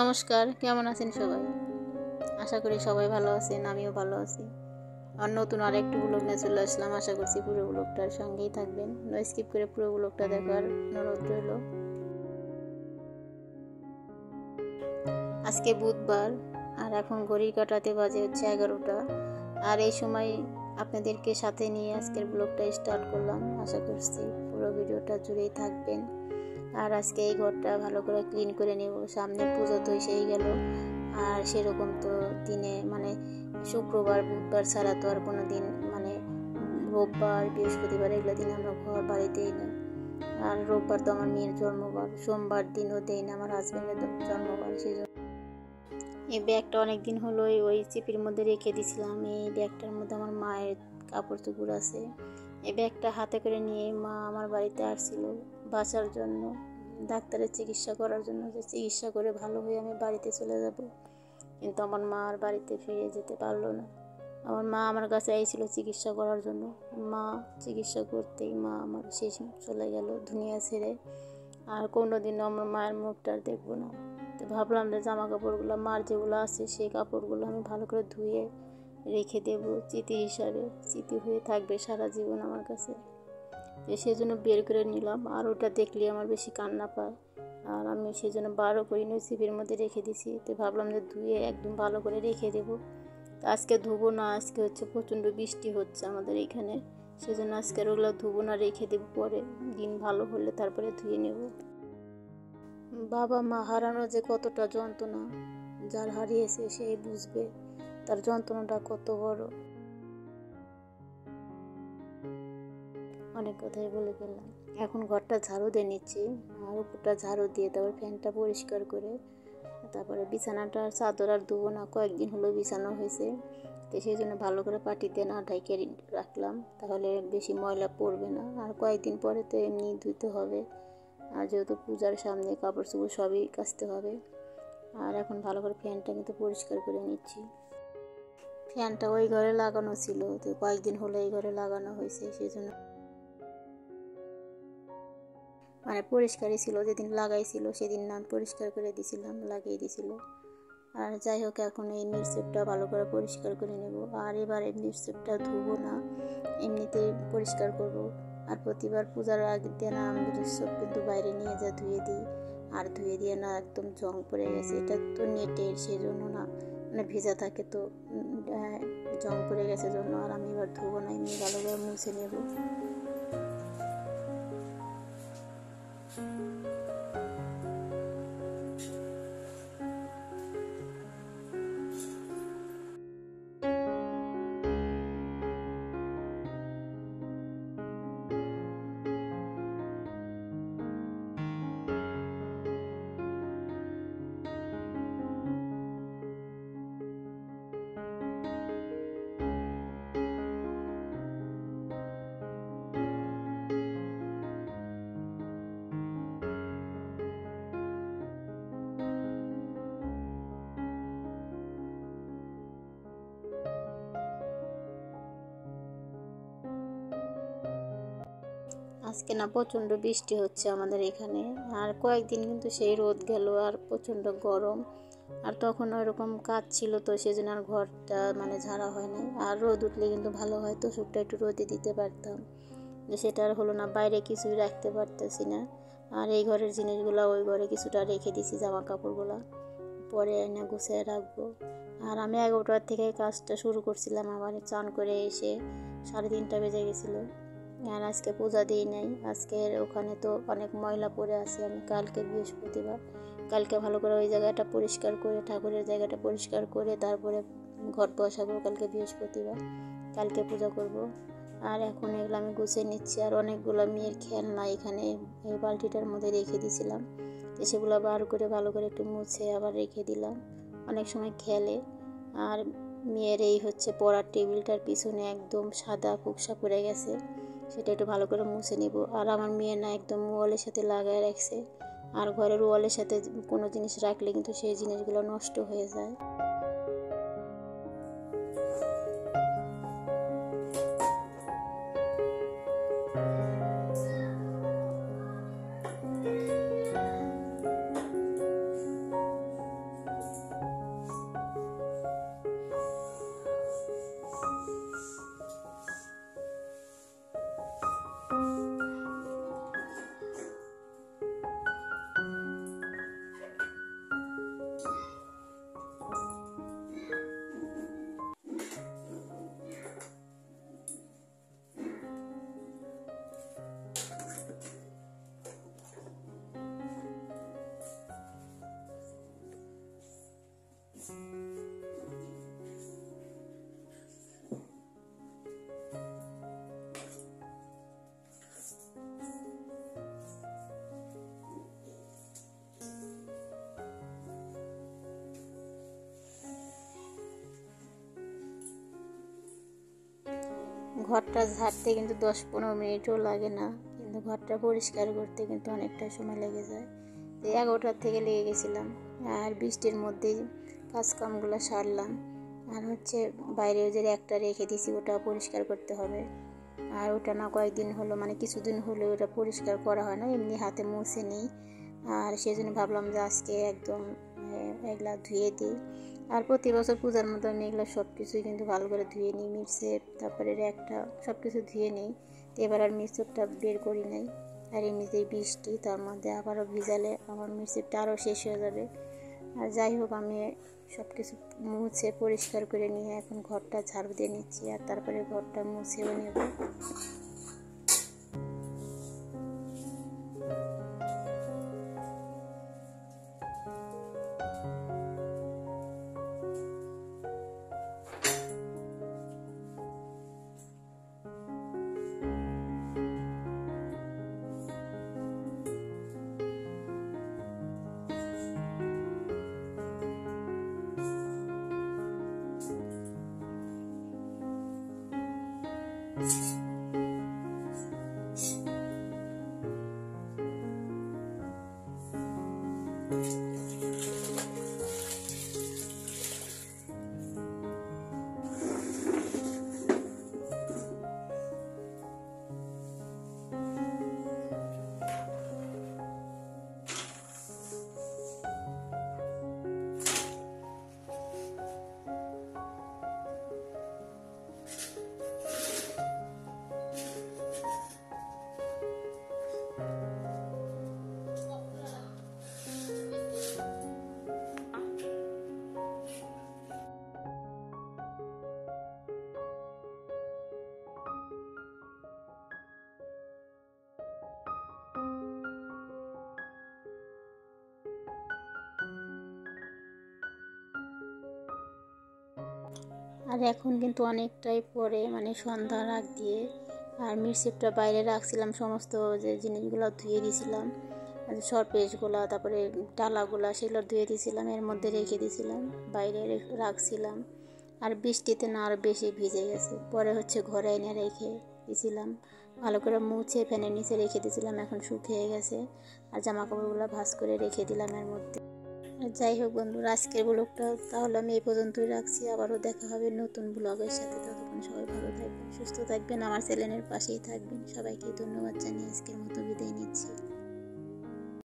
নমস্কার, কেমন আছেন সবাই? আশা করি সবাই ভালো আছেন, আমিও ভালো আছি। আর নতুন আরেকটি ব্লগ নিয়ে চলে আসলাম। আশা করছি পুরো ব্লগটার সঙ্গেই থাকবেন, নো স্কিপ করে পুরো ব্লগটা দেখার অনুরোধ রইল। আজকে বুধবার, আর এখন ঘড়ির কাঁটাতে বাজে হচ্ছে 11টা। আর এই সময় আপনাদেরকে সাথে নিয়ে আজকের ব্লগটা স্টার্ট করলাম। আশা করছি পুরো ভিডিওটা জুড়েই থাকবেন। আর আজকে এই ঘরটা ভালো করে ক্লিন করে নেব, সামনে পুজো তো এসেই গেল। আর সেরকম তো দিনে মানে শুক্রবার বুধবার ছাড়া তো আর কোনো দিন মানে রোববার বৃহস্পতিবার এগুলো দিন আমরা ঘর বাড়িতেই না। আর রোববার তো আমার মেয়ের জন্মবার, সোমবার দিনও দেই না আমার হাজব্যান্ডের জন্মবার। সেই জন্য এই ব্যাগটা অনেক দিন হলো ওই চিপির মধ্যে রেখে দিয়েছিলাম। এই ব্যাগটার মধ্যে আমার মায়ের কাপড় চোপড় আছে। এই ব্যাগটা হাতে করে নিয়ে মা আমার বাড়িতে আসছিল বাঁচার জন্য, ডাক্তারের চিকিৎসা করার জন্য, যে চিকিৎসা করে ভালো হয়ে আমি বাড়িতে চলে যাব। কিন্তু আমার মা আর বাড়িতে ফিরে যেতে পারলো না। আমার মা আমার কাছে আইছিল চিকিৎসা করার জন্য। মা চিকিৎসা করতেই মা আমার শেষ চলে গেল দুনিয়া ছেড়ে। আর কোনোদিনও আমার মায়ের মুখটা আর দেখবো না। তো ভাবলাম যে জামা কাপড়গুলো মার যেগুলো আছে সেই কাপড়গুলো আমি ভালো করে ধুয়ে রেখে দেব স্মৃতি হিসাবে, স্মৃতি হয়ে থাকবে সারা জীবন আমার কাছে। তো সেই জন্য বের করে নিলাম। আর ওটা দেখলে আমার বেশি কান্না পায়। আর আমি সেই জন্য বারও করি না, সিপির মধ্যে রেখে দিছি। তো ভাবলাম যে ধুয়ে একদম ভালো করে রেখে দেবো। তো আজকে ধুবো না, আজকে হচ্ছে প্রচণ্ড বৃষ্টি হচ্ছে আমাদের এখানে। সেজন্য আজকে ওগুলো ধুবো না, রেখে দেবো, পরে দিন ভালো হলে তারপরে ধুয়ে নেব। বাবা মা হারানো যে কতটা যন্ত্রণা, যার হারিয়েছে সেই বুঝবে তার যন্ত্রণাটা কত বড়। অনেক কথাই বলে ফেললাম। এখন ঘরটা ঝাড়ু দিয়ে নিচ্ছি, আর উপরটা ঝাড়ু দিয়ে তারপর ফ্যানটা পরিষ্কার করে তারপরে বিছানাটা চাদর আর ধুবো না, কয়েকদিন হলো বিছানো হয়েছে। তো সেই জন্য ভালো করে পাটিতে না ঢেকে রাখলাম, তাহলে বেশি ময়লা পড়বে না। আর কয়েকদিন পরে তো এমনি ধুতে হবে, আর যেহেতু পূজার সামনে কাপড় চোপড় সবই কাচতে হবে। আর এখন ভালো করে ফ্যানটা কিন্তু পরিষ্কার করে নিচ্ছি। ফ্যানটা ওই ঘরে লাগানো ছিল, তো কয়েকদিন হলো এই ঘরে লাগানো হয়েছে। সেই জন্য মানে পরিষ্কারই ছিল, যেদিন লাগাইছিল সেদিন না পরিষ্কার করে দিয়েছিলাম, লাগিয়ে দিয়েছিল। আর যাই হোক, এখন এই মিরসেপটা ভালো করে পরিষ্কার করে নেব। আর এবার এই মিরসেপটা ধুবো না, এমনিতেই পরিষ্কার করব। আর প্রতিবার পূজার আগে দিয়ে না আমি মিরসেপ কিন্তু বাইরে নিয়ে যা ধুয়ে দিই। আর ধুয়ে দিয়ে না একদম জং পড়ে গেছে, এটা তো নেটের, সেই জন্য না মানে ভেজা থাকে তো জং পড়ে গেছে জন্য। আর আমি এবার ধুবো না, এমনি ভালো করে মুছে নেব। আজকে না প্রচণ্ড বৃষ্টি হচ্ছে আমাদের এখানে। আর কয়েকদিন কিন্তু সেই রোদ গেল আর প্রচণ্ড গরম। আর তখন ওইরকম কাজ ছিল, তো সেই জন্য আর ঘরটা মানে ঝাড়া হয় না। আর রোদ উঠলে কিন্তু ভালো হয়, তো শুকটা একটু রোদে দিতে পারতাম, যে সেটা আর হলো না। বাইরে কিছুই রাখতে পারতেছি না। আর এই ঘরের জিনিসগুলো ওই ঘরে কিছুটা রেখে দিছি, জামা কাপড়গুলো পরে এনে গুছিয়ে রাখবো। আর আমি 11টার থেকে কাজটা শুরু করছিলাম, আবার চান করে এসে 3:30 বেজে গেছিলো। আর আজকে পূজা দিই নাই, আজকের ওখানে তো অনেক ময়লা পড়ে আছে। আমি কালকে বৃহস্পতিবার, কালকে ভালো করে ওই জায়গাটা পরিষ্কার করে, ঠাকুরের জায়গাটা পরিষ্কার করে তারপরে ঘট বসাবো। কালকে বৃহস্পতিবার, কালকে পূজা করব। আর এখন এগুলো আমি গুছিয়ে নিচ্ছি। আর অনেকগুলো মেয়ের খেলনা এখানে এই বালতিটার মধ্যে রেখে দিয়েছিলাম, তো সেগুলো বার করে ভালো করে একটু মুছে আবার রেখে দিলাম। অনেক সময় খেলে। আর মেয়ের এই হচ্ছে পড়ার টেবিলটার পিছনে একদম সাদা ফুকসা পড়ে গেছে, সেটা একটু ভালো করে মুছে নিব। আর আমার মেয়ে না একদম ওয়ালের সাথে লাগায় রাখছে। আর ঘরের ওয়ালের সাথে কোনো জিনিস রাখলে কিন্তু সেই জিনিসগুলো নষ্ট হয়ে যায়। ঘরটা ঝাড়তে কিন্তু 10-15 মিনিটও লাগে না, কিন্তু ঘরটা পরিষ্কার করতে কিন্তু অনেকটা সময় লেগে যায়। তো 11টার থেকে লেগে গেছিলাম, আর বৃষ্টির মধ্যেই কাজকামগুলো সারলাম। আর হচ্ছে বাইরে যে একটা রেখে দিছি ওটা পরিষ্কার করতে হবে, আর ওটা না কয়েকদিন হলো, মানে কিছুদিন হলে ওটা পরিষ্কার করা হয় না, এমনি হাতে মুছে নিই। আর সেই জন্য ভাবলাম যে আজকে একদম এগুলা ধুয়ে দিই। আর প্রতি বছর পূজার মতো আমি এগুলো সব কিছুই কিন্তু ভালো করে ধুয়ে নিই, মিক্সের তারপরে একটা সব কিছু ধুয়ে নিই। তো এবার আর মিক্সরটা বের করি নাই, আর এমনিতেই বৃষ্টি, তার মধ্যে আবারও ভিজালে আমার মিক্সরটা আরও শেষ হয়ে যাবে। আর যাই হোক, আমি সব কিছু মুছে পরিষ্কার করে নিয়ে এখন ঘরটা ঝাড়ু দিয়ে নিচ্ছি, আর তারপরে ঘরটা মুছেও নেব। আর এখন কিন্তু অনেকটাই পরে, মানে সন্ধ্যার আগ দিয়ে, আর মিক্সিরটা বাইরে রাখছিলাম, সমস্ত যে জিনিসগুলো ধুয়ে দিয়েছিলাম, সরপেশগুলো তারপরে ডালাগুলা সেগুলো ধুয়ে দিয়েছিলাম, এর মধ্যে রেখে দিয়েছিলাম, বাইরে রাখছিলাম। আর বৃষ্টিতে না আরও বেশি ভিজে গেছে, পরে হচ্ছে ঘরে এনে রেখে দিয়েছিলাম, ভালো করে মুছে ফ্যানের নিচে রেখে দিয়েছিলাম, এখন শুকিয়ে গেছে। আর জামা কাপড়গুলো ভাঁজ করে রেখে দিলাম এর মধ্যে। যাই হোক বন্ধুরা, আজকের ব্লগটা তাহলে আমি এই পর্যন্তই রাখছি, আবারও দেখা হবে নতুন ব্লগের সাথে। ততক্ষণ সবাই ভালো থাকবেন, সুস্থ থাকবেন, আমার চ্যানেলের পাশেই থাকবেন। সবাইকে ধন্যবাদ জানিয়ে আজকের মতো বিদায় নিচ্ছি।